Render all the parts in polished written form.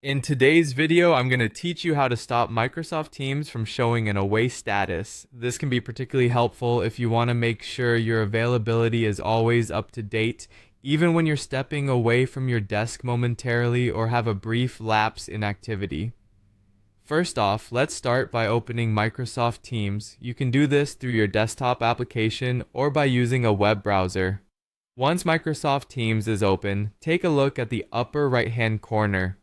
In today's video, I'm going to teach you how to stop Microsoft Teams from showing an away status. This can be particularly helpful if you want to make sure your availability is always up to date, even when you're stepping away from your desk momentarily or have a brief lapse in activity. First off, let's start by opening Microsoft Teams. You can do this through your desktop application or by using a web browser. Once Microsoft Teams is open, take a look at the upper right-hand corner.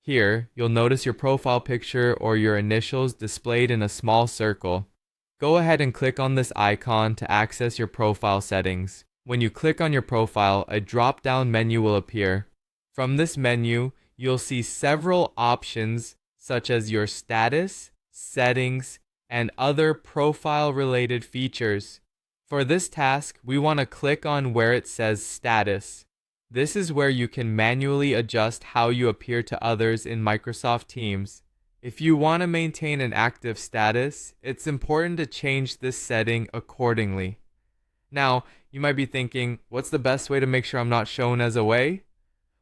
Here, you'll notice your profile picture or your initials displayed in a small circle. Go ahead and click on this icon to access your profile settings. When you click on your profile, a drop-down menu will appear. From this menu, you'll see several options such as your status, settings, and other profile-related features. For this task, we want to click on where it says status. This is where you can manually adjust how you appear to others in Microsoft Teams. If you want to maintain an active status, it's important to change this setting accordingly. Now, you might be thinking, what's the best way to make sure I'm not shown as away?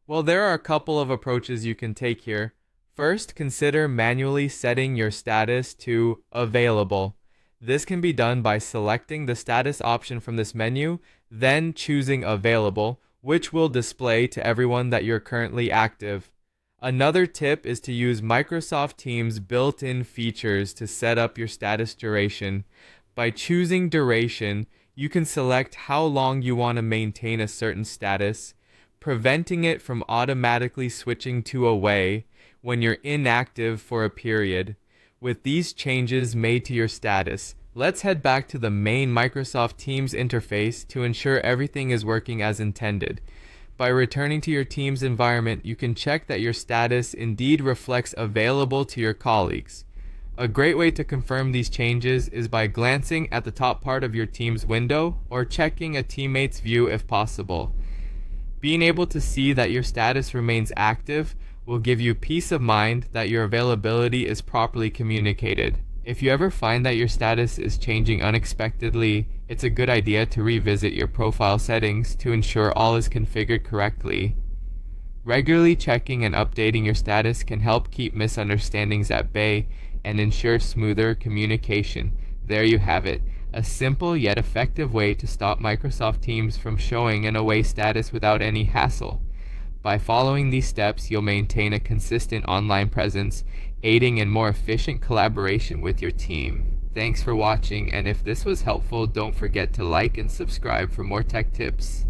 Well, there are a couple of approaches you can take here. First, consider manually setting your status to available. This can be done by selecting the status option from this menu, then choosing available, which will display to everyone that you're currently active. Another tip is to use Microsoft Teams' built-in features to set up your status duration. By choosing duration, you can select how long you want to maintain a certain status, preventing it from automatically switching to away when you're inactive for a period. With these changes made to your status, let's head back to the main Microsoft Teams interface to ensure everything is working as intended. By returning to your Teams environment, you can check that your status indeed reflects available to your colleagues. A great way to confirm these changes is by glancing at the top part of your Teams window or checking a teammate's view if possible. Being able to see that your status remains active will give you peace of mind that your availability is properly communicated. If you ever find that your status is changing unexpectedly, it's a good idea to revisit your profile settings to ensure all is configured correctly. Regularly checking and updating your status can help keep misunderstandings at bay and ensure smoother communication. There you have it, a simple yet effective way to stop Microsoft Teams from showing an away status without any hassle. By following these steps, you'll maintain a consistent online presence, aiding in more efficient collaboration with your team. Thanks for watching, and if this was helpful, don't forget to like and subscribe for more tech tips.